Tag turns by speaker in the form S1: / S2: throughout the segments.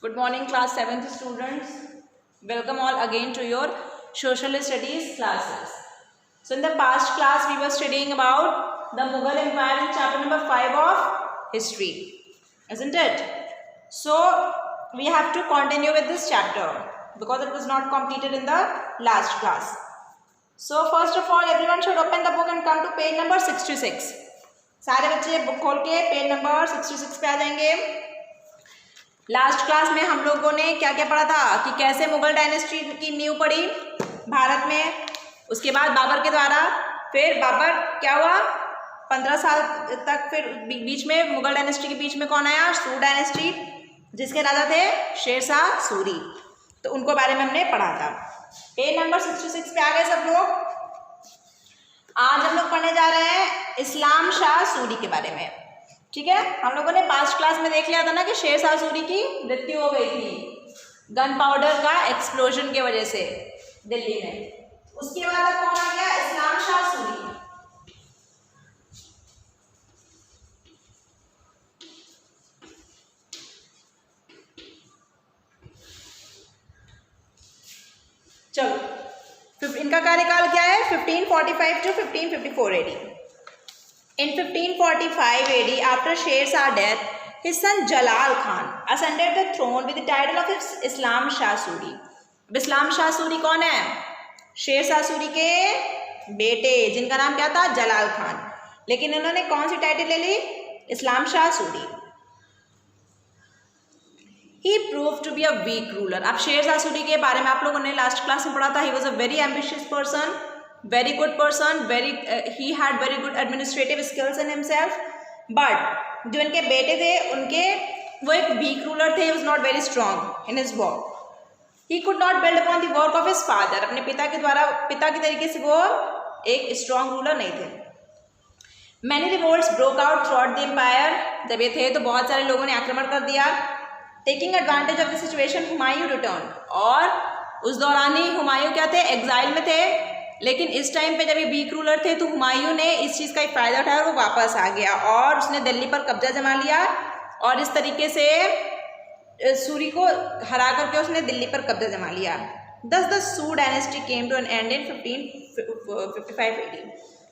S1: Good morning, class 7th students. Welcome all again to your social studies classes. So in the past class we were studying about the Mughal Empire in chapter number 5 of history, isn't it? So we have to continue with this chapter because it was not completed in the last class. So first of all everyone should open the book and come to page number 66. सारे बच्चे book खोल के page number 66 पे आ जाएंगे. Last class में हम लोगों ने क्या क्या पढ़ा था कि कैसे मुगल डायनेस्टी की नींव पड़ी भारत में, उसके बाद बाबर के द्वारा, फिर बाबर क्या हुआ 15 साल तक, फिर बीच में मुगल डायनेस्टी के बीच में कौन आया, सूर डायनेस्टी जिसके राजा थे शेरशाह सूरी. तो उनको बारे में हमने पढ़ा था. पेज नंबर 66 पे आ गए सब लोग. आज हम लोग पढ़ने जा रहे हैं इस्लाम शाह सूरी के बारे में. ठीक है, हम लोगों ने पास्ट क्लास में देख लिया था ना कि शेरशाह सूरी की मृत्यु हो गई थी गन पाउडर का एक्सप्लोजन की वजह से दिल्ली में. उसके बाद कौन आ गया, इस्लाम शाह सूरी. चलो इनका कार्यकाल क्या है, 1545 to 1554 AD. In 1545 AD, after Sher Shah's death, his son Jalal Khan ascended the throne with the title of Islam Shah Suri. अब इस्लाम शाह सूरी कौन है, शेर शाह सूरी के बेटे जिनका नाम क्या था, जलाल खान. लेकिन इन्होंने कौन सी टाइटल ले ली, इस्लाम Shah Suri. He proved to be a weak ruler. अब शेर शाह सूरी के बारे में आप लोगों ने लास्ट क्लास में पढ़ा था. He was a very ambitious person, very good person, he had very good administrative skills in himself. But जो इनके बेटे थे उनके वो एक weak ruler थे. He was not very strong in his work. He could not build upon the work of his father. अपने पिता के तरीके से वो एक strong ruler नहीं थे. Many revolts broke out throughout the empire. जब ये थे तो बहुत सारे लोगों ने आक्रमण कर दिया. Taking advantage of the situation, Humayun returned. और उस दौरान ही हुमायूं क्या थे, एग्जाइल में थे. लेकिन इस टाइम पे जब ये वीक रूलर थे तो हुमायूं ने इस चीज़ का एक फ़ायदा उठाया और वो वापस आ गया और उसने दिल्ली पर कब्जा जमा लिया और इस तरीके से सूरी को हरा करके उसने दिल्ली पर कब्जा जमा लिया. Thus the Su dynasty came to an end in 1555 AD.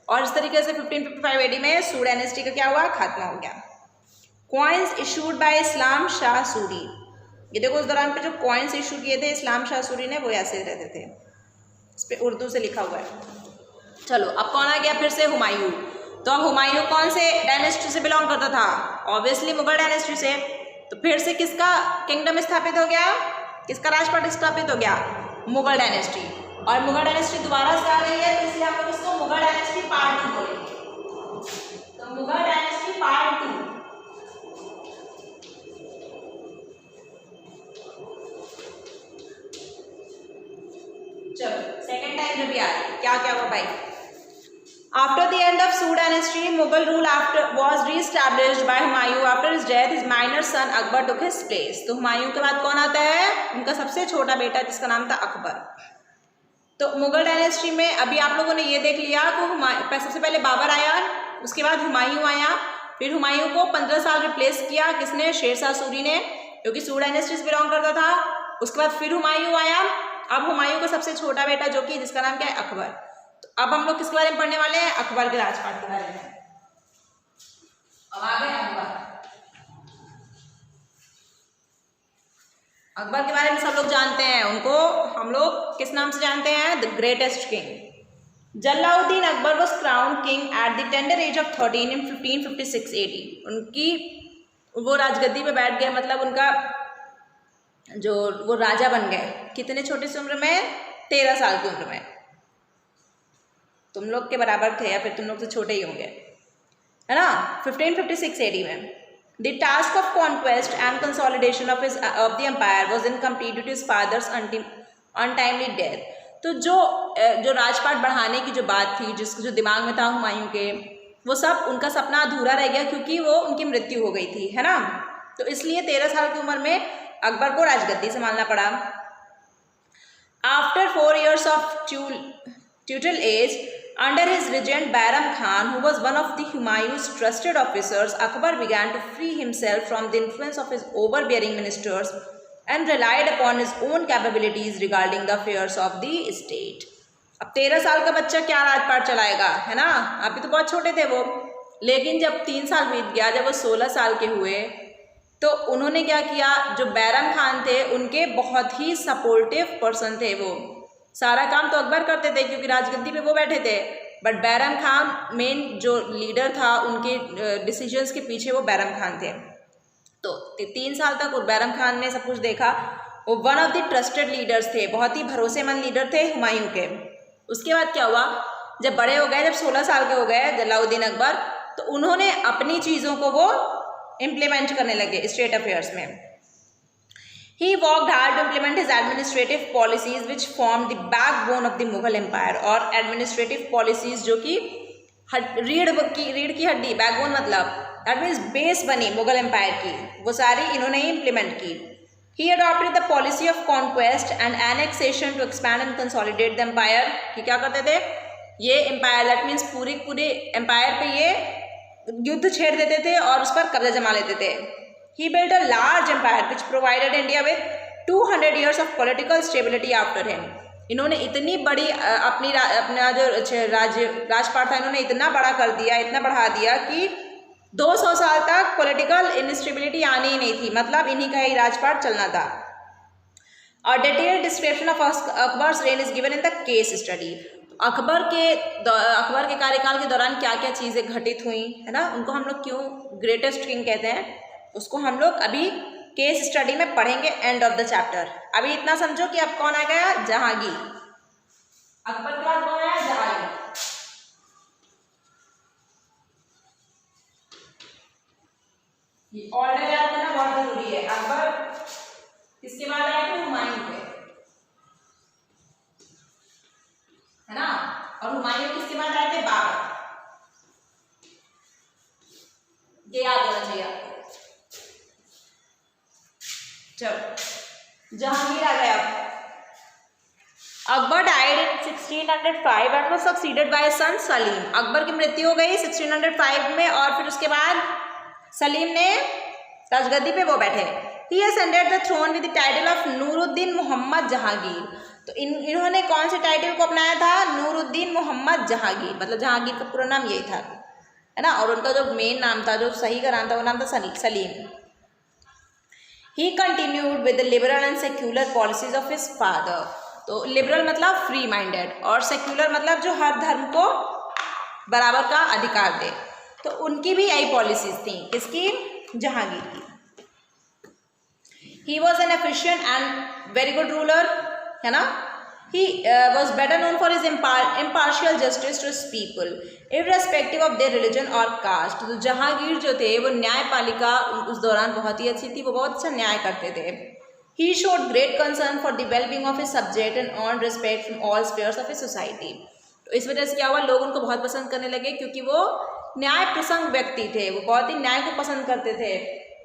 S1: और इस तरीके से 1555 AD में सू डायनेस्टी का क्या हुआ, खात्मा हो गया. कॉइन्स इशूड बाय इस्लाम शाह सूरी. ये देखो उस दौरान पे जो कॉइन्स इशू किए थे इस्लाम शाह सूरी ने, वो ऐसे रहते थे. इस पर उर्दू से लिखा हुआ है. चलो अब कौन आ गया फिर से, हुमायूं. तो अब हुमायूं कौन से डायनेस्टी से बिलोंग करता था, ऑब्वियसली मुगल डायनेस्टी से. तो फिर से किसका किंगडम स्थापित हो गया, किसका राजपाट स्थापित हो गया, मुगल डायनेस्टी. और मुगल डायनेस्टी दोबारा से आ गई है तो इसलिए हम लोग इसको मुगल डायनेस्टी पार्ट 2 बोलेंगे. तो मुगल डायनेस्टी पार्ट 2. चलो सेकेंड टाइम जब भी आ रही क्या क्या हुआ भाई. After the end of Sur dynasty Mughal rule after was reestablished by Humayun. After his death his minor son Akbar took his place. तो हुमायूं के बाद कौन आता है, उनका सबसे छोटा बेटा जिसका नाम था अकबर. तो मुगल डायनेस्टी में अभी आप लोगों ने ये देख लिया कि सबसे पहले बाबर आया, उसके बाद हुमायूं आया, फिर हुमायूं को 15 साल रिप्लेस किया किसने, शेरशाह सूरी ने, क्योंकि सू डायनेस्टी से बिलोंग करता था. उसके बाद फिर हुमायूं आया. अब हुमायूं का सबसे छोटा बेटा जो कि जिसका नाम क्या है, अकबर. तो अब हम लोग किसके बारे में पढ़ने वाले हैं, अकबर के राजपाट के बारे में. अब आ गए अकबर के बारे में सब लोग जानते हैं. उनको हम लोग किस नाम से जानते हैं, the greatest king. Jalaluddin Akbar was crown king at the tender as of 13 in 1556 AD. उनकी वो राजगद्दी पे बैठ गए, मतलब उनका जो वो राजा बन गए कितने छोटी सी उम्र में, 13 साल की उम्र में. तुम लोग के बराबर थे या फिर तुम लोग से छोटे ही होंगे, है ना. 1556 AD में the task of conquest and consolidation of the empire was incomplete due to his father's untimely death. तो जो राजपाट बढ़ाने की जो बात थी, जिसको जो दिमाग में था हुमायूं के, वो सब उनका सपना अधूरा रह गया क्योंकि वो उनकी मृत्यु हो गई थी, है ना. तो इसलिए 13 साल की उम्र में अकबर को राजगद्दी संभालना पड़ा. After 4 years of tutelage as Under his regent Bairam Khan, who was one of the Humayun's trusted officers, Akbar began to free himself from the influence of his overbearing ministers and relied upon his own capabilities regarding the affairs of the state. अब 13 साल का बच्चा क्या राजपाट चलाएगा, है ना, अभी तो बहुत छोटे थे वो। लेकिन जब 3 साल बीत गया, जब वो 16 साल के हुए, तो उन्होंने क्या किया, जो बैरम खान थे उनके बहुत ही सपोर्टिव पर्सन थे वो। सारा काम तो अकबर करते थे क्योंकि राजगद्दी पे वो बैठे थे, बट बैरम खान मेन जो लीडर था, उनके डिसीजंस के पीछे वो बैरम खान थे। तो 3 साल तक बैरम खान ने सब कुछ देखा। वो one of the trusted leaders थे, बहुत ही भरोसेमंद लीडर थे हुमायूं के। उसके बाद क्या हुआ, जब बड़े हो गए, जब 16 साल के हो गए जलालुद्दीन अकबर, तो उन्होंने अपनी चीज़ों को वो इम्प्लीमेंट करने लगे स्टेट अफेयर्स में। He worked hard to implement his administrative policies which formed the backbone of the Mughal Empire, और administrative policies जो कि रीढ़ की हड्डी, बैकबोन मतलब दैट मीन्स बेस बनी मुगल एम्पायर की, वो सारी इन्होंने ही इम्प्लीमेंट की। He adopted the policy of conquest and annexation to expand and consolidate the empire, कि क्या करते थे, ये एम्पायर दैट मीन्स पूरे एम्पायर पे ये युद्ध छेड़ देते थे और उस पर कब्जा जमा लेते थे। He built a large empire which provided India with 200 years of political stability after him. इन्होंने इतनी बड़ी अपना जो राजपाट था, इन्होंने इतना बड़ा कर दिया, इतना बढ़ा दिया कि 200 साल तक पॉलिटिकल इंस्टेबिलिटी आनी ही नहीं थी, मतलब इन्हीं का ही राजपाट चलना था। A detailed description of Akbar's reign is given in the case study. Akbar के कार्यकाल के दौरान क्या क्या चीज़ें घटित हुई, है ना, उनको हम लोग क्यों ग्रेटेस्ट किंग कहते हैं, उसको हम लोग अभी केस स्टडी में पढ़ेंगे एंड ऑफ द चैप्टर। अभी इतना समझो कि अब कौन आ गया, जहांगीर। अकबर के बाद कौन आया, जहांगीर। ये ऑर्डर याद करना बहुत जरूरी है। अकबर किसके बाद आया थे, हुमायूं पे, है ना, और हुमायूं किसके बाद आए थे, बाबर। ये याद होना चाहिए आपको। चलो जहांगीर आ गया। Akbar died in 1605 and was succeeded by son Salim. Akbar की मृत्यु हो गई 1605 में, और फिर उसके बाद सलीम ने राजगद्दी पे वो बैठे। He ascended the throne with the title of Nuruddin Mohammad Jahangir. तो इन्होंने कौन से टाइटल को अपनाया था, नूरुद्दीन मोहम्मद जहांगीर, मतलब जहांगीर का पूरा नाम यही था, है ना, और उनका जो मेन नाम था, जो सही का नाम था, वो नाम था Salim. He continued with the liberal and secular policies of his father. तो लिबरल मतलब फ्री माइंडेड, और सेक्युलर मतलब जो हर धर्म को बराबर का अधिकार दे। तो उनकी भी यही पॉलिसीज थी, किसकी, जहांगीर की। He was an efficient and very good ruler, है ना। He was better known for his impartial justice to his people, irrespective of their religion or caste. तो जहांगीर जो थे वो न्यायपालिका उस दौरान बहुत ही अच्छी थी, वो बहुत अच्छा न्याय करते थे। He showed great concern for the well-being of his subject and earned respect from all spheres of his society. तो इस वजह से क्या हुआ, लोग उनको बहुत पसंद करने लगे क्योंकि वो न्याय प्रसंग व्यक्ति थे, वो बहुत ही न्याय को पसंद करते थे,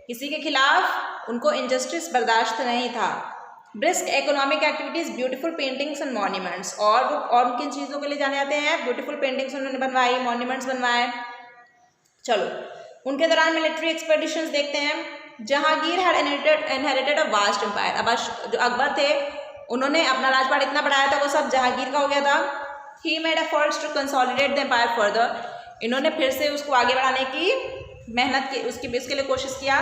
S1: किसी के खिलाफ उनको इनजस्टिस बर्दाश्त नहीं था। Brisk economic activities, beautiful paintings and monuments, और वो और किन चीज़ों के लिए जाने जाते हैं, ब्यूटीफुल पेंटिंग्स उन्होंने बनवाई, मॉन्यूमेंट्स बनवाए। चलो उनके दौरान मिलिट्री एक्सपेडिशंस देखते हैं। Jahangir had inherited a vast empire. अब जो अकबर थे उन्होंने अपना राजपाट इतना बढ़ाया था, वो सब जहांगीर का हो गया था। He made efforts to consolidate the empire further. इन्होंने फिर से उसको आगे बढ़ाने की मेहनत की, उसके लिए कोशिश किया।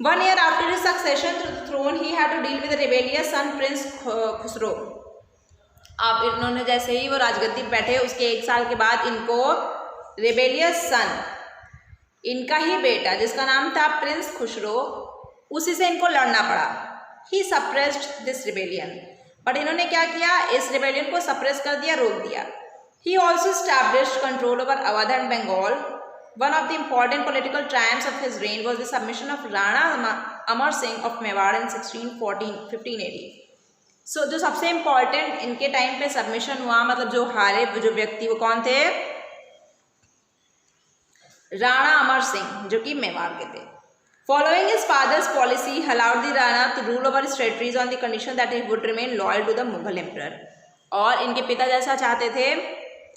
S1: 1 year after his succession to the throne, he had to deal with the rebellious son Prince Khusro. अब इन्होंने जैसे ही वो राजगद्दी पे बैठे, उसके 1 साल के बाद इनको रेबेलियस सन, इनका ही बेटा जिसका नाम था प्रिंस खुसरो, उसी से इनको लड़ना पड़ा। ही सप्रेस्ड दिस रिबेलियन, बट इन्होंने क्या किया, इस रिबेलियन को सप्रेस कर दिया, रोक दिया। He also established control over Awadh and Bengal. One of the important political triumphs of his reign was the submission of Rana Amar Singh of Mewar in 1580. So जो सबसे इम्पॉर्टेंट इनके टाइम पे सबमिशन हुआ, मतलब जो हारे जो व्यक्ति, वो कौन थे, राणा अमर सिंह, जो कि मेवाड़ के थे। Following his father's policy, he allowed the Rana to rule over his territories on the condition that he would remain loyal to the Mughal emperor. और इनके पिता जैसा चाहते थे,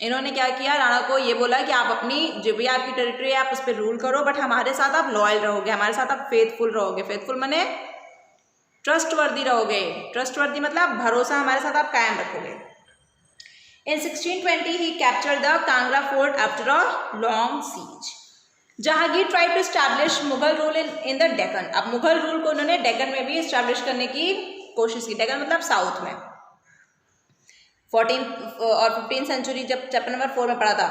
S1: इन्होंने क्या किया, राणा को ये बोला कि आप अपनी जो भी आपकी टेरिटरी है आप उस पर रूल करो, बट हमारे साथ आप लॉयल रहोगे, हमारे साथ आप फेथफुल रहोगे। फेथफुल माने ट्रस्टवर्दी रहोगे, ट्रस्टवर्दी मतलब भरोसा हमारे साथ आप कायम रखोगे। In 1620 he captured the Kangra fort after a long siege. Jahangir tried to establish Mughal rule in the Deccan. अब मुगल रूल को उन्होंने डेक्कन में भी establish करने की कोशिश की। डेक्कन मतलब साउथ में। 14 और 15 सेंचुरी जब चैप्टर नंबर 4 में पढ़ा था,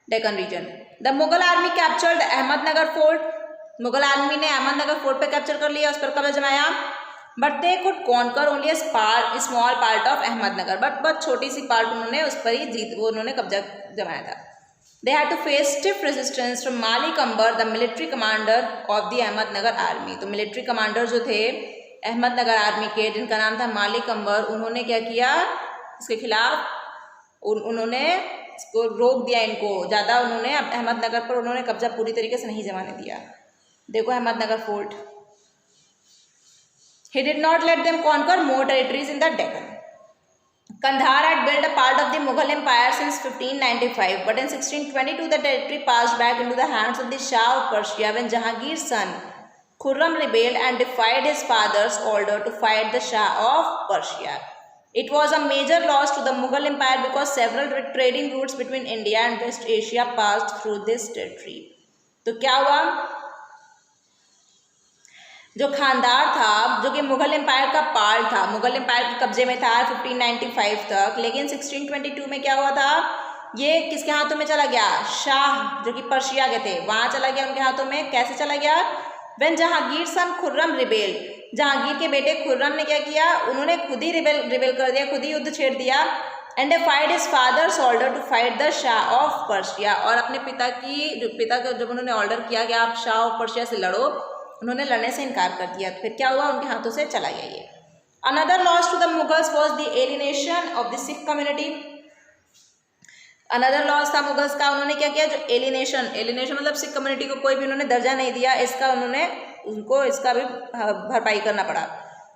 S1: Deccan region. The Mughal army captured Ahmednagar fort. Mughal army ने अहमदनगर फोर्ट पे कैप्चर कर लिया, उस पर कब्जा जमाया। But they could conquer only small part of Ahmednagar, but बहुत छोटी सी पार्ट उन्होंने उस पर ही उन्होंने कब्जा जमाया था। They had to face stiff resistance from Malik Ambar, the military commander of the Ahmadnagar army. तो मिलिट्री कमांडर जो थे अहमदनगर आर्मी के, जिनका नाम था मालिक अंबर, उन्होंने क्या किया, इसके खिलाफ उन्होंने इसको रोक दिया, इनको ज़्यादा उन्होंने अहमदनगर पर उन्होंने कब्जा पूरी तरीके से नहीं जमाने दिया। देखो Ahmednagar fort. He did not let them conquer more territories in the Deccan. Kandahar had built a part of the Mughal Empire since 1595, but in 1622 the territory passed back into the hands of the Shah of Persia when Jahangir's son Khurram rebelled and defied his father's order to fight the Shah of Persia. It was a major loss to the Mughal Empire because several trading routes between India and West Asia passed through this territory. तो क्या हुआ, जो खानदार था, जो कि Mughal empire का part था, Mughal empire के कब्जे में था 1595 तक, लेकिन 1622 में क्या हुआ था, ये किसके हाथों में चला गया, शाह जो कि पर्शिया के थे, वहाँ चला गया उनके हाथों में। कैसे चला गया, when Jahangir son Khurram rebel, Jahangir के बेटे खुर्रम ने क्या किया, उन्होंने खुद ही रिबेल कर दिया, खुद ही युद्ध छेड़ दिया। And they fight his father's order to fight the shah of Persia, और अपने पिता का जब उन्होंने ऑर्डर किया कि आप शाह ऑफ पर्शिया से लड़ो, उन्होंने लड़ने से इनकार कर दिया। तो फिर क्या हुआ, उनके हाथों से चला गया ये। Another loss to the Mughals was the alienation of the Sikh community. Another loss था मुगल्स का, उन्होंने क्या किया, जो एलिनेशन मतलब सिख कम्युनिटी को कोई भी उन्होंने दर्जा नहीं दिया, इसका इसका भी भरपाई करना पड़ा।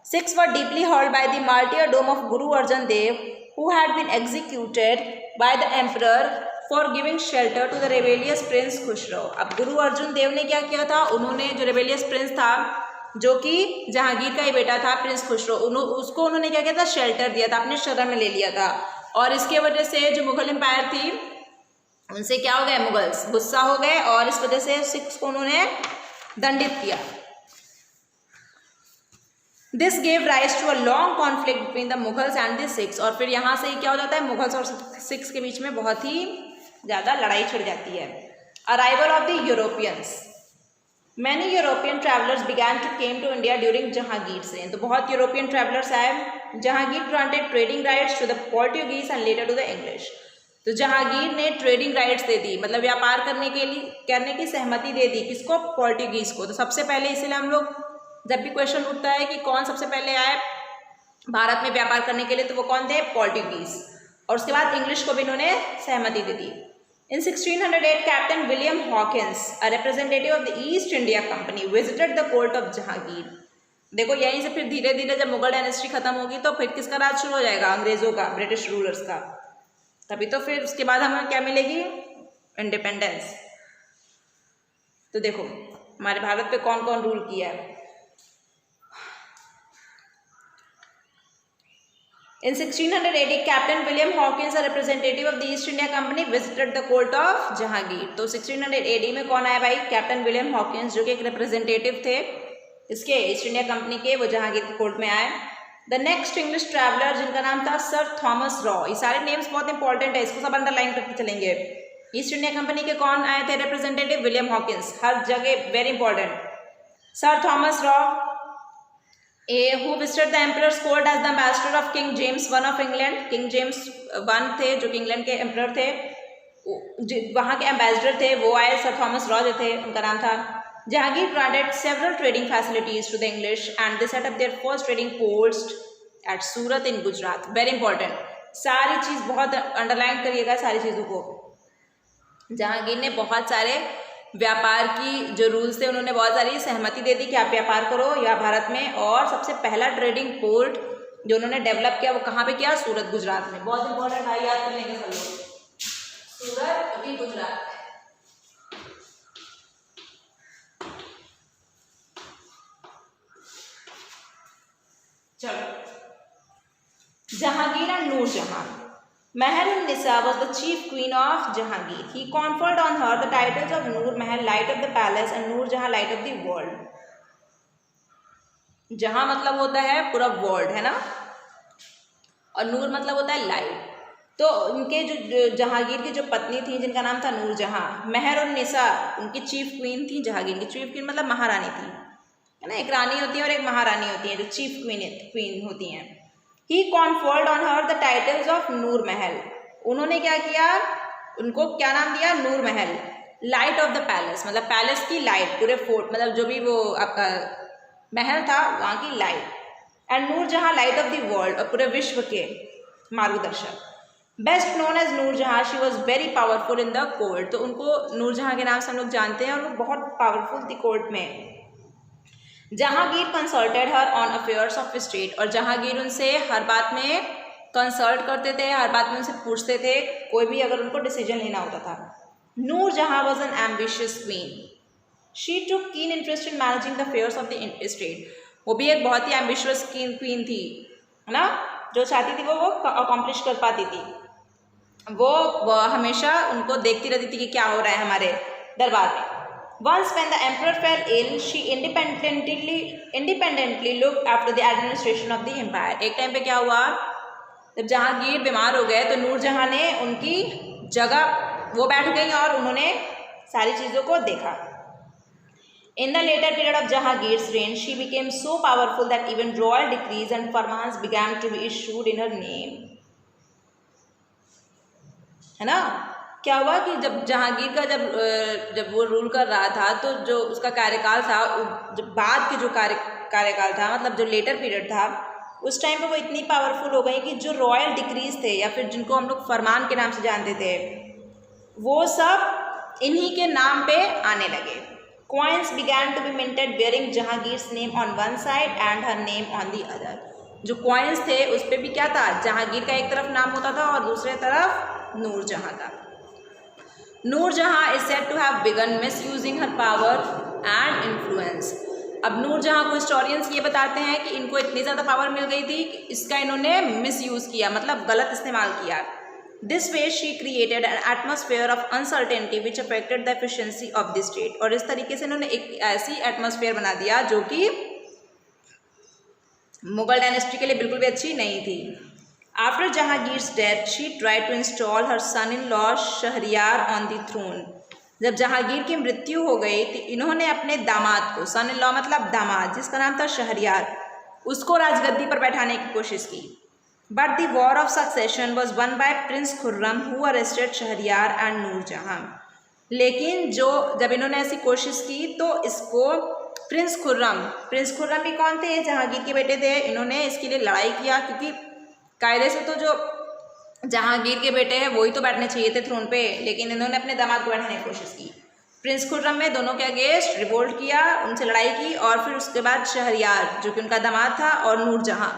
S1: Sikhs were deeply hurt by the martyrdom of Guru Arjan Dev, who had been executed by the emperor for giving shelter to the rebellious prince Khusro. अब गुरु अर्जुन देव ने क्या किया था, उन्होंने जो रेबेलियस प्रिंस था, जो कि जहांगीर का ही बेटा था प्रिंस खुसरो, उसको उन्होंने क्या किया था, शेल्टर दिया था, अपने शरण में ले लिया था। और इसके वजह से जो मुगल एम्पायर थी उनसे क्या हो गए, मुगल्स गुस्सा हो गए, और इस वजह से सिख्स को उन्होंने दंडित किया। This gave rise to a long conflict between the Mughals and the Sikhs. और फिर यहाँ से क्या हो जाता है, मुगल्स और सिख्स के बीच में बहुत ही ज़्यादा लड़ाई छिड़ जाती है। Arrival of the Europeans, many European travellers began to came to India during Jahangir's reign. तो बहुत यूरोपियन ट्रैवलर्स आए। Jahangir granted trading rights to the Portuguese and later to the English. तो जहांगीर ने ट्रेडिंग राइट्स दे दी, मतलब व्यापार करने की सहमति दे दी, किसको, पोर्टुगीज को। तो सबसे पहले, इसीलिए हम लोग जब भी क्वेश्चन उठता है कि कौन सबसे पहले आए भारत में व्यापार करने के लिए, तो वो कौन थे, पोर्टुगीज। और उसके बाद इंग्लिश को भी इन्होंने सहमति दे दी। In 1608, Captain William Hawkins, a representative of the East India Company, visited the court of Jahangir. देखो यहीं से फिर धीरे धीरे जब मुगल डायनेस्टी खत्म होगी तो फिर किसका राज शुरू हो जाएगा, अंग्रेजों का, ब्रिटिश रूलर्स का। तभी तो फिर उसके बाद हमें क्या मिलेगी, इंडिपेंडेंस। तो देखो हमारे भारत पे कौन कौन रूल किया है। In 1680, Captain William Hawkins, a representative of the East India Company, visited the court of Jahangir. तो 1680 में कौन आया भाई, कैप्टन विलियम हॉकिंस, जो कि एक रिप्रेजेंटेटिव थे इसके ईस्ट इंडिया कंपनी के, वो जहांगीर के कोर्ट में आए। द नेक्स्ट इंग्लिश ट्रैवलर, जिनका नाम था सर थॉमस रॉ। ये सारे नेम्स बहुत इंपॉर्टेंट है, इसको सब अंडरलाइन करके चलेंगे। ईस्ट इंडिया कंपनी के कौन आए थे रिप्रेजेंटेटिव, विलियम हॉकिंस, हर जगह very important. Sir Thomas raw who visited the emperor's court as the ambassador of King James I of England. King James I थे जो कि इंग्लैंड के एम्परर थे, वहाँ के एम्बेसडर थे, वो आए। सर थॉमस रॉ जो थे उनका नाम था। Jahangir granted several trading facilities to the English and they set up their first trading post at Surat in Gujarat. Very important, सारी चीज़ बहुत अंडरलाइन करिएगा सारी चीज़ों को। जहांगीर ने बहुत सारे व्यापार की जो रूल्स थे उन्होंने बहुत सारी सहमति दे दी कि आप व्यापार करो या भारत में। और सबसे पहला ट्रेडिंग पोर्ट जो उन्होंने डेवलप किया वो कहाँ पे किया, सूरत गुजरात में। बहुत इंपॉर्टेंट है, याद कर लेंगे सब लोग, सूरत अभी गुजरात में। Jahangir and Noor Jahan. Meher-un-Nisa was the chief queen of Jahangir. He conferred on her the titles of Noor Mahal, light of the palace, and Noor Jahan, light of the world. जहां मतलब होता है पूरा world है ना, और नूर मतलब होता है लाइट। तो उनके जो जहांगीर की जो पत्नी थी जिनका नाम था नूर जहां, महर और निसा उनकी चीफ क्वीन थी। जहांगीर की चीफ क्वीन मतलब महारानी थी, है ना, एक रानी होती है और एक महारानी होती है जो चीफ क्वीन होती हैं। He conferred on her the titles of Noor Mahal. उन्होंने क्या किया, उनको क्या नाम दिया, नूर महल, लाइट ऑफ द पैलेस मतलब पैलेस की लाइट, पूरे फोर्ट मतलब जो भी वो आपका महल था वहाँ की लाइट, एंड नूर जहाँ लाइट ऑफ द वर्ल्ड और पूरे विश्व के मार्गदर्शक। बेस्ट नोन एज नूर जहाँ, she was very powerful in the court. तो उनको नूर जहाँ के नाम से हम लोग जानते हैं और वो बहुत पावरफुल थी कोर्ट में। Jahangir consulted her on affairs of state, और जहांगीर उनसे हर बात में कंसल्ट करते थे, हर बात में उनसे पूछते थे कोई भी अगर उनको डिसीजन लेना होता था। नूर जहाँ was an ambitious queen, she took keen interest in managing the affairs of the state. वो भी एक बहुत ही एम्बिशियस क्वीन थी, है ना, जो चाहती थी वो अकॉम्प्लिश कर पाती थी। वो हमेशा उनको देखती रहती थी कि क्या हो रहा है हमारे दरबार में। Once when the emperor fell ill, she independently looked after the administration of the empire. एक टाइम पे क्या हुआ, जब जहांगीर बीमार हो गए तो नूर जहां ने उनकी जगह वो बैठ गई और उन्होंने सारी चीज़ों को देखा। In the later period of Jahangir's reign, she became so powerful that even royal decrees and farmans began to be issued in her name. है ना, क्या हुआ कि जब जहांगीर का जब वो रूल कर रहा था तो जो उसका कार्यकाल था, जब बाद के जो कार्यकाल था मतलब जो लेटर पीरियड था, उस टाइम पे वो इतनी पावरफुल हो गई कि जो रॉयल डिक्रीज थे या फिर जिनको हम लोग फरमान के नाम से जानते थे वो सब इन्हीं के नाम पे आने लगे। Coins began to be minted bearing Jahangir's name on one side and her name on the other. जो कॉइन्स थे उस पर भी क्या था, जहांगीर का एक तरफ नाम होता था और दूसरे तरफ नूर जहां का। Noor Jahan is said to have begun misusing her power and influence. अब नूर जहाँ को हिस्टोरियंस ये बताते हैं कि इनको इतनी ज़्यादा पावर मिल गई थी कि इसका इन्होंने मिसयूज़ किया, मतलब गलत इस्तेमाल किया। This way she created an atmosphere of uncertainty which affected the efficiency of the state. और इस तरीके से इन्होंने एक ऐसी एटमॉस्फेयर बना दिया जो कि मुगल डायनेस्टी के लिए बिल्कुल भी अच्छी नहीं थी। After Jahangir's death, she tried to install her son-in-law Shahryar on the throne. जब जहांगीर की मृत्यु हो गई तो इन्होंने अपने दामाद को, सन-इन-लॉ मतलब दामाद, जिसका नाम था शहरियार, उसको राजगद्दी पर बैठाने की कोशिश की। But the war of succession was won by Prince Khurram, who arrested Shahryar and नूर जहां। लेकिन जब इन्होंने ऐसी कोशिश की तो इसको प्रिंस खुर्रम भी कौन थे, जहांगीर के बेटे थे। इन्होंने इसके लिए लड़ाई किया क्योंकि कायदे से तो जो जहांगीर के बेटे हैं वही तो बैठने चाहिए थे थ्रोन पे, लेकिन इन्होंने अपने दामाद को बैठाने की कोशिश की। प्रिंस खुर्रम ने दोनों के अगेंस्ट रिवोल्ट किया, उनसे लड़ाई की, और फिर उसके बाद शहरियार जो कि उनका दामाद था और नूर जहां,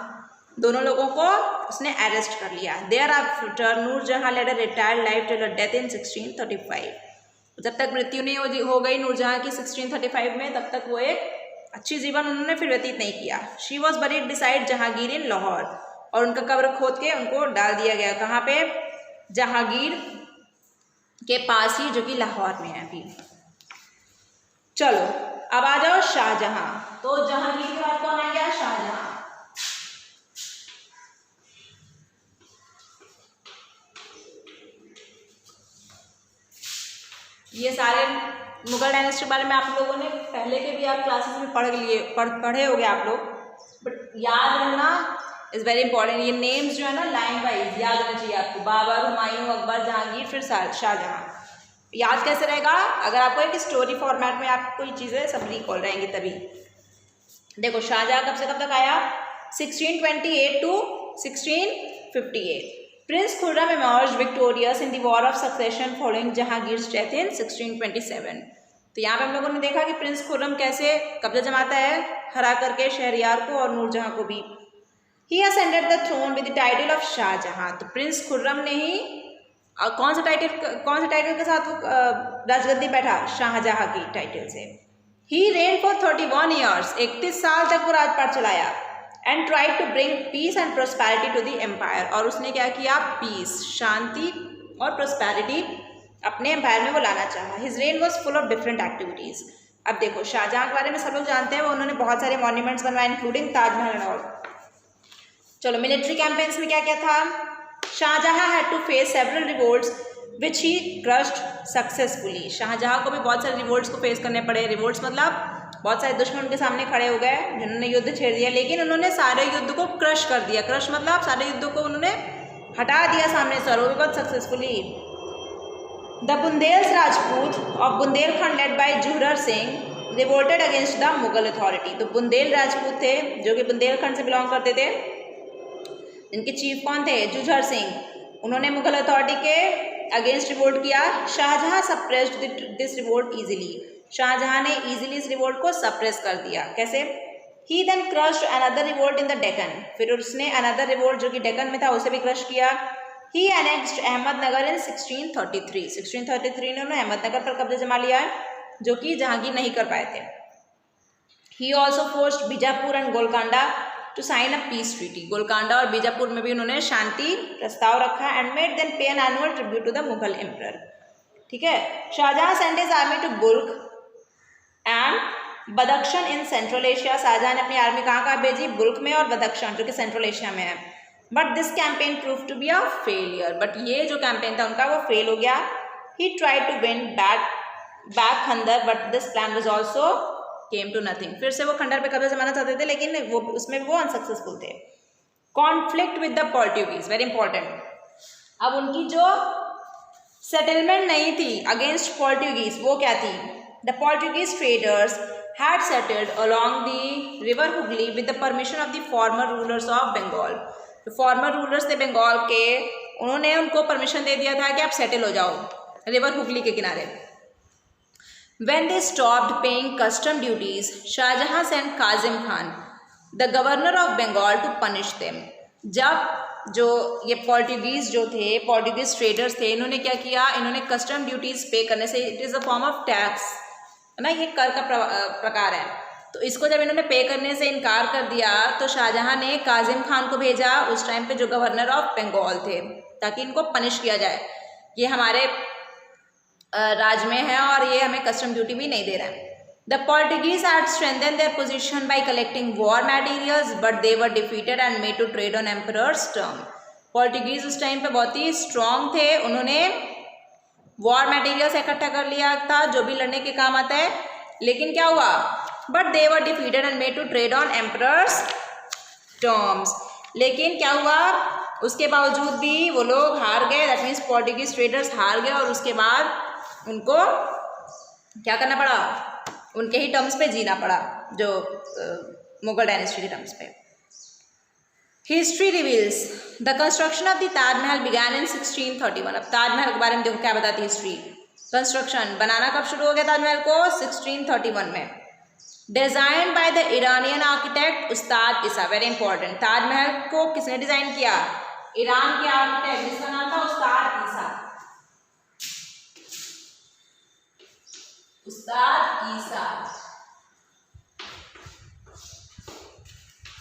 S1: दोनों लोगों को उसने अरेस्ट कर लिया। There after Noor Jahan led a retired life till her death in 1635। जब तक मृत्यु नहीं हो गई नूर जहां की 1635 में, तब तक वो एक अच्छी जीवन उन्होंने फिर व्यतीत नहीं किया। She was buried beside Jahangir in Lahore, और उनका कब्र खोद के उनको डाल दिया गया। कहाँ पे, जहांगीर के पास ही, जो कि लाहौर में है अभी। चलो अब आ जाओ शाहजहां। तो जहांगीर के बाद कौन आ गया, शाहजहां। ये सारे मुगल डायनेस्टी के बारे में आप लोगों ने पहले के भी आप क्लासेस में पढ़े होंगे आप लोग, बट याद रखना इज़ वेरी इंपॉर्टेंट। ये नेम्स जो है ना लाइन वाइज याद रहना चाहिए आपको, बाबर, हुमायूं, अकबर, जहांगीर, फिर शाहजहां। याद कैसे रहेगा, अगर आपको एक स्टोरी फॉर्मेट में आप कोई चीज़ें सब रिकॉल रहेंगी तभी। देखो शाहजहां कब से कब तक आया, 1628 to 1658। Prince Khurram emerged victorious in the war of succession following Jahangir's death in 1627। तो यहाँ पे हम लोगों ने देखा कि प्रिंस खुर्रम कैसे कब्जा जमाता है, हरा करके शहरियार को और नूर जहां को भी। He ascended the throne with the title of Shahjahan. तो प्रिंस खुर्रम ने ही कौन से टाइटल के साथ वो राजगद्दी बैठा, शाहजहां की टाइटल से। He reigned for 31 years। 31 साल तक वो राजपाट चलाया। And try to bring peace and prosperity to the empire, और उसने क्या किया, पीस, शांति और प्रोस्पैरिटी अपने एम्पायर में वो लाना चाहा। His rain was full of different activities. अब देखो शाहजहाँ के बारे में सब लोग जानते हैं, वो उन्होंने बहुत सारे मॉन्यूमेंट्स बनवाए इंक्लूडिंग ताजमहल एंड ऑल। चलो मिलिट्री कैंपेन्स में क्या क्या था। Shahjahan had to face several revolts which he crushed successfully. Shahjahan को भी बहुत सारे रिवोल्ट्स को फेस करने पड़े। रिवोल्ट्स मतलब बहुत सारे दुश्मन उनके सामने खड़े हो गए जिन्होंने युद्ध छेड़ दिया, लेकिन उन्होंने सारे युद्ध को क्रश कर दिया। क्रश मतलब सारे युद्धों को उन्होंने हटा दिया सामने से, और वो भी बहुत successfully. The Bundelas Rajput of Bundelkhand led by Jujhar Singh revolted against the Mughal authority. तो बुंदेल राजपूत थे जो कि बुंदेलखंड से बिलोंग करते थे। इनके चीफ कौन थे, जुझर सिंह। उन्होंने मुगल अथॉरिटी के अगेंस्ट रिवोल्ट किया। Shahjahan suppressed this revolt easily. Shahjahan ने इजीली इस रिवोल्ट को सप्रेस कर दिया। कैसे? He then crushed another revolt in the Deccan. फिर उसने अनदर रिवोल्ट जो कि डेक्कन में था उसे भी क्रश किया। ही एनेक्स्ड अहमदनगर इन 1633। 1633 ने उन्होंने अहमदनगर पर कब्जा जमा लिया जो कि जहांगीर नहीं कर पाए थे। He also forced Bijapur and Golconda to sign a peace treaty. Golconda और बीजापुर में भी उन्होंने शांति प्रस्ताव रखा and made then pay an annual tribute to the Mughal emperor. ठीक है। Shahjahan send his army to Balkh and Badakhshan in central Asia. Shahjahan ने अपनी आर्मी कहाँ भेजी, बुल्क में और बदख्शन जो कि सेंट्रल एशिया में है। But this campaign prove to be a failure. But ये जो कैंपेन था उनका वो फेल हो गया। He tried to win back Kandahar but this plan was also came to nothing. फिर से वो खंडर पे कब्जा जमाना चाहते थे लेकिन वो उसमें वो अनसक्सेसफुल थे। Conflict with the Portuguese, very important. अब उनकी जो सेटलमेंट नहीं थी अगेंस्ट पोर्टुगीज, वो क्या थी? The Portuguese traders had settled along the river Hooghly with the permission of the former rulers of Bengal। जो फॉर्मर रूलर्स थे बंगाल के, उन्होंने उनको परमिशन दे दिया था कि आप सेटल हो जाओ रिवर हुगली के किनारे। When they stopped paying custom duties, Shahjahan sent Kazim Khan, the governor of Bengal, to punish them। जब जो ये पोर्टुगीज जो थे, पोर्टुगीज ट्रेडर्स थे, इन्होंने क्या किया, इन्होंने कस्टम ड्यूटीज पे करने से, it is a form of tax है ना, ये कर का प्रकार है, तो इसको जब इन्होंने पे करने से इनकार कर दिया तो शाहजहाँ ने काजिम खान को भेजा उस टाइम पे जो गवर्नर ऑफ बंगाल थे, ताकि इनको पनिश किया जाए। ये हमारे राज में है और ये हमें कस्टम ड्यूटी भी नहीं दे रहा है। The Portuguese had strengthened their position by collecting war materials but they were defeated and made to trade on emperor's term. Portuguese उस टाइम पे बहुत ही स्ट्रॉन्ग थे, उन्होंने वॉर मटेरियल्स इकट्ठा कर लिया था जो भी लड़ने के काम आता है, लेकिन क्या हुआ, but they were defeated and made to trade on emperor's terms. लेकिन क्या हुआ, उसके बावजूद भी वो लोग हार गए, दैट मीन्स पोर्टुगीज ट्रेडर्स हार गए और उसके बाद उनको क्या करना पड़ा, उनके ही टर्म्स पे जीना पड़ा, जो मुगल डायनेस्टी के टर्म्स पे। History reveals the construction of the Taj Mahal began इन 1631। अब ताजमहल के बारे में देखो क्या बताती है हिस्ट्री। कंस्ट्रक्शन बनाना कब शुरू हो गया ताजमहल को? 1631 में। Design by the Iranian architect Ustad Isa, very important. Taj Mahal को किसने डिजाइन किया? ईरान के आर्किटेक्ट जिसका नाम था उस्ताद ईसा। उस्ताद ईसा।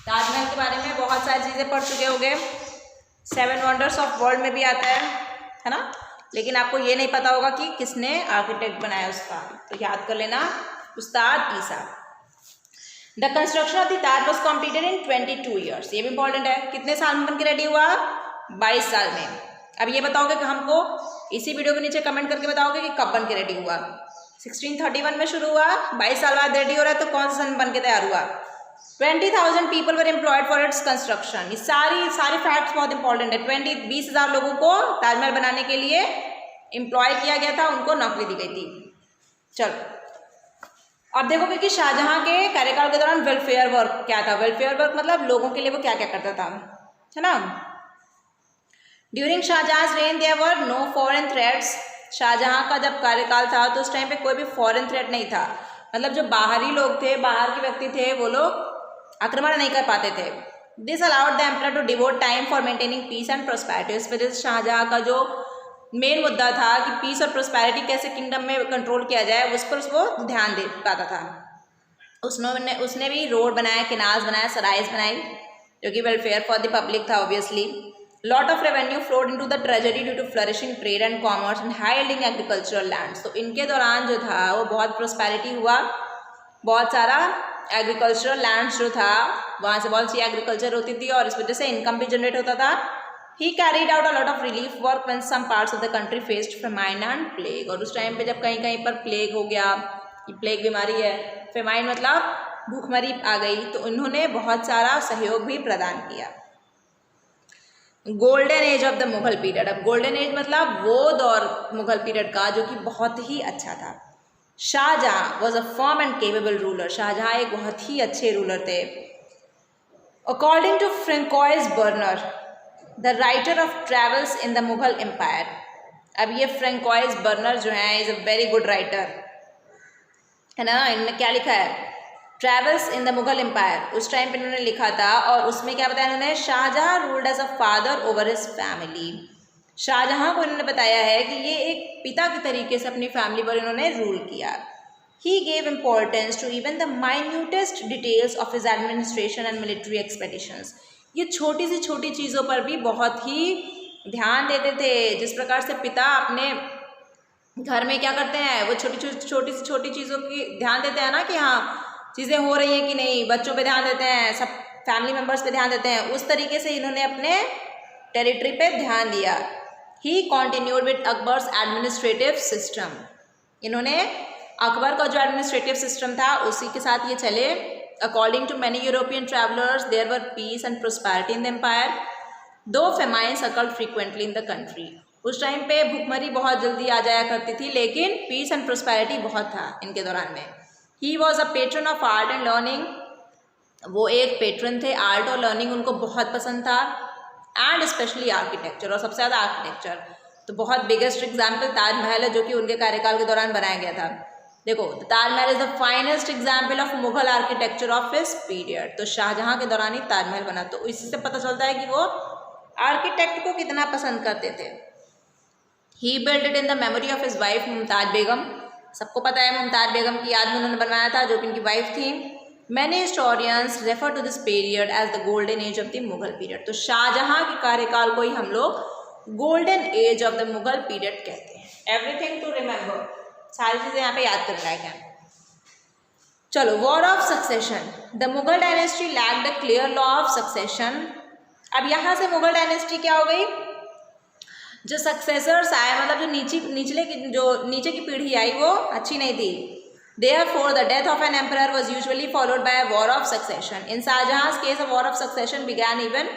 S1: ताजमहल के बारे में बहुत सारी चीज़ें पढ़ चुके होंगे, 7 वंडर्स ऑफ वर्ल्ड में भी आता है ना, लेकिन आपको ये नहीं पता होगा कि किसने आर्किटेक्ट बनाया उसका, तो याद कर लेना, Ustad Isa. The construction of the Taj was completed in 22 years. ये भी इंपॉर्टेंट है, कितने साल में बन के रेडी हुआ? 22 साल में। अब ये बताओगे कि हमको इसी वीडियो के नीचे कमेंट करके बताओगे कि कब बन के रेडी हुआ। 1631 में शुरू हुआ, 22 साल बाद रेडी हो रहा है, तो कौन सा सन बन के तैयार हुआ? 20,000 people were employed for its construction. ये सारे फैक्ट्स बहुत इंपॉर्टेंट है। 20,000 लोगों को ताजमहल बनाने के लिए एम्प्लॉय किया गया था, उनको नौकरी दी गई थी। चलो अब देखोगे कि शाहजहाँ के कार्यकाल के दौरान वेलफेयर वर्क क्या था। वेलफेयर वर्क मतलब लोगों के लिए वो क्या क्या करता था, है ना। ड्यूरिंग शाहजहाँ's reign there were no foreign threats. Shahjahan का जब कार्यकाल था तो उस टाइम पे कोई भी फॉरेन थ्रेट नहीं था, मतलब जो बाहरी लोग थे, बाहर के व्यक्ति थे, वो लोग आक्रमण नहीं कर पाते थे। This allowed the emperor to devote time for maintaining peace and prosperity. इस वजह से शाहजहाँ का जो मेन मुद्दा था कि पीस और प्रोस्पेरिटी कैसे किंगडम में कंट्रोल किया जाए, उस पर वो ध्यान दे पाता था। उसने भी रोड बनाए, कैनाल्स बनाए, सराइज बनाई, जो कि वेलफेयर फॉर द पब्लिक था obviously. Lot of revenue flowed into the treasury due to flourishing trade and commerce and high yielding agricultural lands. तो इनके दौरान जो था वो बहुत प्रोस्पेरिटी हुआ, बहुत सारा एग्रीकल्चरल लैंड्स जो था वहाँ से बहुत सी एग्रीकल्चर होती थी और इस वजह से इनकम भी जनरेट होता था। He carried out a lot of relief work when some parts of the country faced famine and plague। और उस टाइम पे जब कहीं कहीं पर प्लेग हो गया, ये प्लेग बीमारी है, फेमाइन मतलब भूखमरी आ गई, तो इन्होंने बहुत सारा सहयोग भी प्रदान किया। Golden age of the Mughal period. अब गोल्डन एज मतलब वो दौर मुगल पीरियड का जो कि बहुत ही अच्छा था। Shahjahan was a firm and capable ruler. Shahjahan एक बहुत ही अच्छे रूलर थे। According to François burner the writer of travels in the Mughal empire. अब ये फ्रेंकोइस बर्नर जो है is a very good writer, है ना। इन्होंने क्या लिखा है, travels in the Mughal empire, उस टाइम पे इन्होंने लिखा था। और उसमें क्या बताया इन्होंने, Shahjahan ruled as a father over his family. Shahjahan को इन्होंने बताया है कि ये एक पिता के तरीके से अपनी फैमिली पर इन्होंने रूल किया। He gave importance to even the minutest details of his administration and military expeditions. ये छोटी सी छोटी चीज़ों पर भी बहुत ही ध्यान देते थे। जिस प्रकार से पिता अपने घर में क्या करते हैं, वो छोटी चीज़ों की ध्यान देते हैं ना, कि हाँ चीज़ें हो रही हैं कि नहीं, बच्चों पे ध्यान देते हैं, सब फैमिली मेम्बर्स पे ध्यान देते हैं, उस तरीके से इन्होंने अपने टेरिटरी पे ध्यान दिया। He continued with Akbar's administrative system. इन्होंने अकबर का जो एडमिनिस्ट्रेटिव सिस्टम था उसी के साथ ये चले। According to many European travelers, there were peace and prosperity in the empire, though famines occurred frequently in the country। उस टाइम पे भूखमरी बहुत जल्दी आ जाया करती थी, लेकिन पीस एंड प्रोस्पेरिटी बहुत था इनके दौरान में। He was a patron of art and learning। वो एक पेट्रन थे, आर्ट और लर्निंग उनको बहुत पसंद था। एंड स्पेशली आर्किटेक्चर, और सबसे ज़्यादा आर्किटेक्चर। तो बहुत बिगेस्ट एग्जाम्पल ताजमहल है, जो कि उनके कार्यकाल के दौरान बनाया गया था। देखो, Taj Mahal is the finest example of Mughal architecture of his period. तो शाहजहाँ के दौरान ही ताजमहल बना, तो इसी से पता चलता है कि वो आर्किटेक्ट को कितना पसंद करते थे। He build it in the memory of his wife Mumtaz Begum. सबको पता है मुमताज बेगम की याद में उन्होंने बनवाया था, जो कि उनकी वाइफ थी। Many historians refer to this period as the golden age of the Mughal period. तो शाहजहाँ के कार्यकाल को ही हम लोग golden age of the Mughal period कहते हैं। एवरीथिंग टू रिमेंबर, सारी चीज़ें यहाँ पे याद करने लायक हैं। चलो, war of succession. The Mughal dynasty lacked a clear law of succession. अब यहाँ से मुगल डायनेस्टी क्या हो गई, जो सक्सेसर्स आए, मतलब जो नीचे की पीढ़ी आई वो अच्छी नहीं थी। Therefore, the death of an emperor was usually followed by a war of succession. In Shahjahan's case, a war of succession began even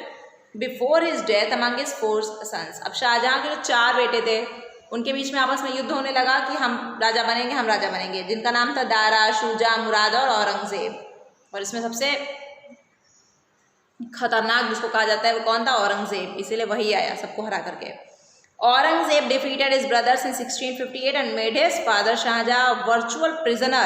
S1: before his death among his 4 sons। अब शाहजहाँ के जो 4 बेटे थे, उनके बीच में आपस में युद्ध होने लगा कि हम राजा बनेंगे, जिनका नाम था दारा, शुजा, मुराद और औरंगजेब। और इसमें सबसे खतरनाक जिसको कहा जाता है वो कौन था, औरंगजेब। इसीलिए वही आया सबको हरा करके। Aurangzeb defeated his brothers in 1658 and made his father Shahjahan a virtual prisoner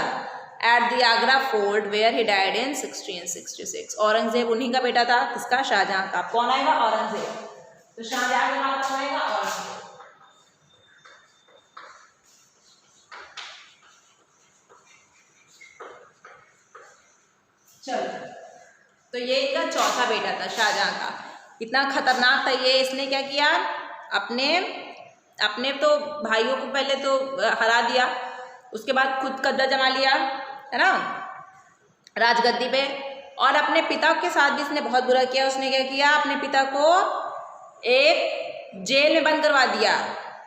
S1: at the Agra fort where he died in 1666। Aurangzeb उन्हीं का बेटा था, किसका, शाहजहाँ का। कौन आएगा, औरंगजेब। तो शाहजहाँ के बाद कौन आएगा, औरंगजेब। चलो, तो ये इनका चौथा बेटा था शाहजहाँ का। कितना खतरनाक था ये, इसने क्या किया, अपने तो भाइयों को पहले तो हरा दिया, उसके बाद खुद कब्जा जमा लिया, है ना, राजगद्दी पे। और अपने पिता के साथ भी इसने बहुत बुरा किया। उसने क्या किया, अपने पिता को एक जेल में बंद करवा दिया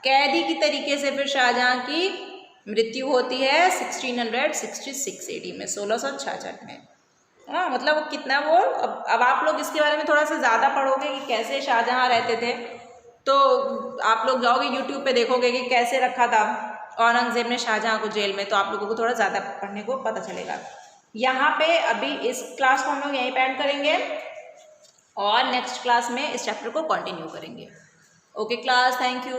S1: कैदी की तरीके से। फिर शाहजहाँ की मृत्यु होती है 1666 AD में, 1666 में। हाँ, मतलब वो कितना वो, अब आप लोग इसके बारे में थोड़ा सा ज़्यादा पढ़ोगे कि कैसे शाहजहाँ रहते थे, तो आप लोग जाओगे यूट्यूब पे देखोगे कि कैसे रखा था औरंगजेब ने शाहजहाँ को जेल में, तो आप लोगों को थोड़ा ज़्यादा पढ़ने को पता चलेगा। यहाँ पे अभी इस क्लास को हम लोग यहीं पे एंड करेंगे और नेक्स्ट क्लास में इस चैप्टर को कंटिन्यू करेंगे। Okay class, thank you.